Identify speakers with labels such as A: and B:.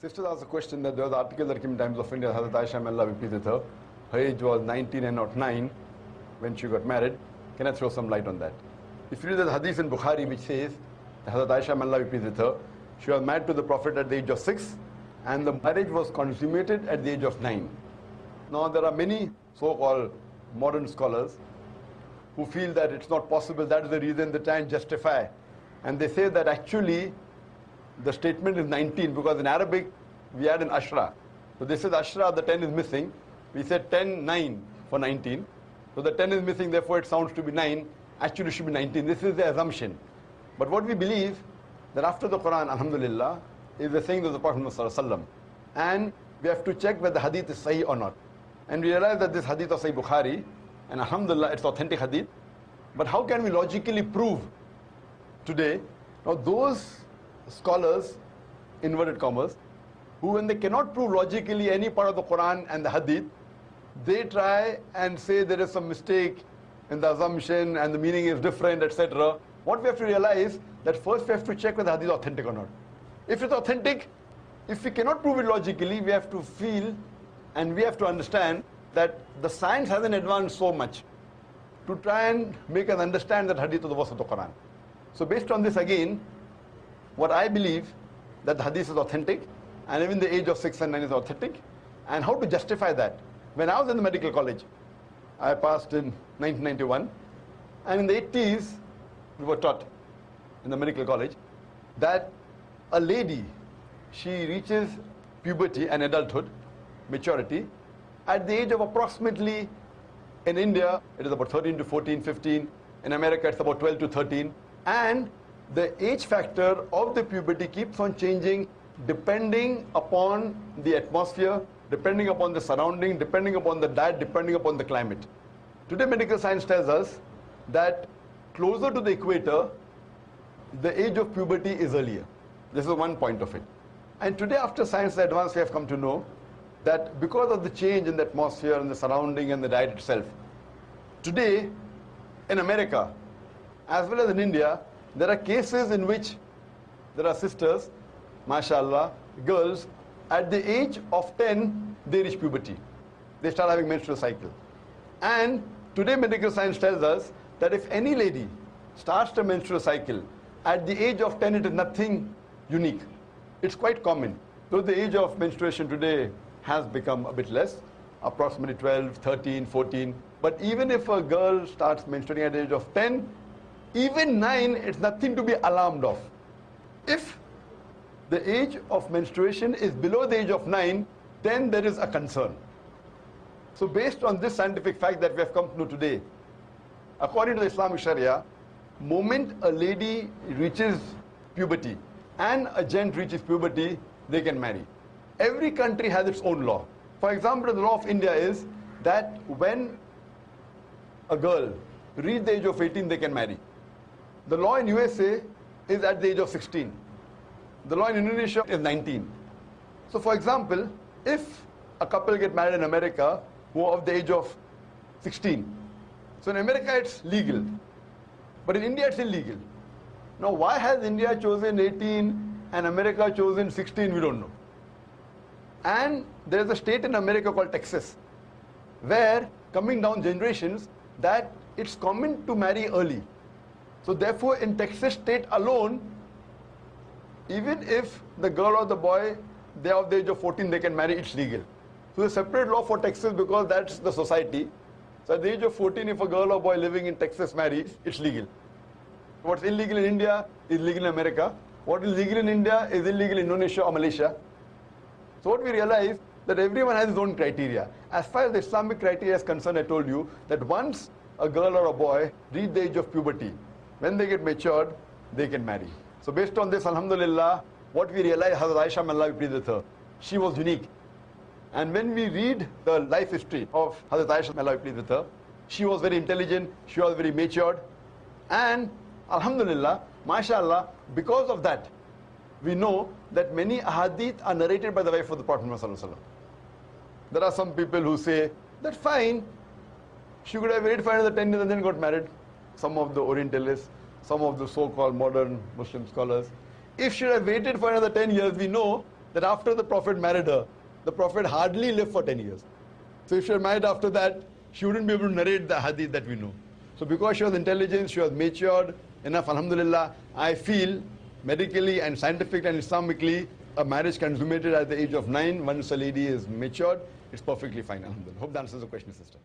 A: Sisters asked a question that there was an article that came in Times of India, Hazrat Aisyah, may Allah be pleased with her. Her age was 19 and not 9 when she got married. Can I throw some light on that? If you read the hadith in Bukhari which says that Hazrat Aisyah, may Allah be pleased with her, she was married to the Prophet at the age of 6 and the marriage was consummated at the age of 9. Now there are many so-called modern scholars who feel that it's not possible, that is the reason they try and justify. And they say that actually the statement is 19 because in Arabic we add an ashra. So this is ashra, the 10 is missing. We said 10, 9 for 19. So the 10 is missing, therefore it sounds to be 9. Actually it should be 19. This is the assumption. But what we believe, that after the Quran, alhamdulillah, is the saying of the Prophet ﷺ. And we have to check whether the hadith is sahih or not. And we realize that this hadith of Sahih Bukhari, and alhamdulillah, it's authentic hadith. But how can we logically prove today? Now those scholars, inverted commas, who when they cannot prove logically any part of the Quran and the hadith, they try and say there is some mistake in the assumption and the meaning is different, etc. What we have to realize, that first we have to check whether the hadith is authentic or not. If it's authentic, if we cannot prove it logically, we have to feel and we have to understand that the science hasn't advanced so much to try and make us understand that hadith of the verse of the Quran. So based on this again, what I believe, that the hadith is authentic, and even the age of 6 and 9 is authentic, and how to justify that. When I was in the medical college, I passed in 1991, and in the 80s, we were taught in the medical college that a lady, she reaches puberty and adulthood, maturity, at the age of approximately, in India, it is about 13 to 14, 15. In America, it's about 12 to 13. And the age factor of the puberty keeps on changing depending upon the atmosphere, depending upon the surrounding, depending upon the diet, depending upon the climate. Today, medical science tells us that closer to the equator, the age of puberty is earlier. This is one point of it. And today, after science advance, we have come to know that because of the change in the atmosphere and the surrounding and the diet itself, today in America, as well as in India, there are cases in which there are sisters, mashallah, girls, at the age of 10, they reach puberty. They start having menstrual cycle. And today medical science tells us that if any lady starts the menstrual cycle, at the age of 10, it is nothing unique. It's quite common. Though the age of menstruation today has become a bit less, approximately 12, 13, 14. But even if a girl starts menstruating at the age of 10, even 9, it's nothing to be alarmed of. If the age of menstruation is below the age of 9, then there is a concern. So based on this scientific fact that we have come to know today, according to the Islamic Sharia, moment a lady reaches puberty and a gent reaches puberty, they can marry. Every country has its own law. For example, the law of India is that when a girl reaches the age of 18, they can marry. The law in USA is at the age of 16. The law in Indonesia is 19. So for example, if a couple get married in America who are of the age of 16, so in America it's legal, but in India it's illegal. Now why has India chosen 18 and America chosen 16, we don't know. And there is a state in America called Texas, where coming down generations, that it's common to marry early. So therefore in Texas state alone, even if the girl or the boy, they are of the age of 14, they can marry, it's legal. So there's a separate law for Texas because that's the society. So at the age of 14, if a girl or boy living in Texas marries, it's legal. What's illegal in India is legal in America. What is legal in India is illegal in Indonesia or Malaysia. So what we realize, that everyone has his own criteria. As far as the Islamic criteria is concerned, I told you that once a girl or a boy reach the age of puberty, when they get matured, they can marry. So based on this, alhamdulillah, what we realize, Hazrat Aisyah, may Allah be pleased with her, she was unique. And when we read the life history of Hazrat Aisyah, may Allah be pleased with her, she was very intelligent, she was very matured, and alhamdulillah, mashallah, because of that, we know that many ahadith are narrated by the wife of the Prophet ﷺ. There are some people who say, that's fine, she could have waited for another 10 years and then got married. Some of the Orientalists, some of the so-called modern Muslim scholars. If she had waited for another 10 years, we know that after the Prophet married her, the Prophet hardly lived for 10 years. So if she was married after that, she wouldn't be able to narrate the hadith that we know. So because she was intelligent, she was matured enough, alhamdulillah, I feel medically and scientifically and Islamically, a marriage consummated at the age of 9, once a lady is matured, it's perfectly fine, alhamdulillah. Hope that answers the question, sister.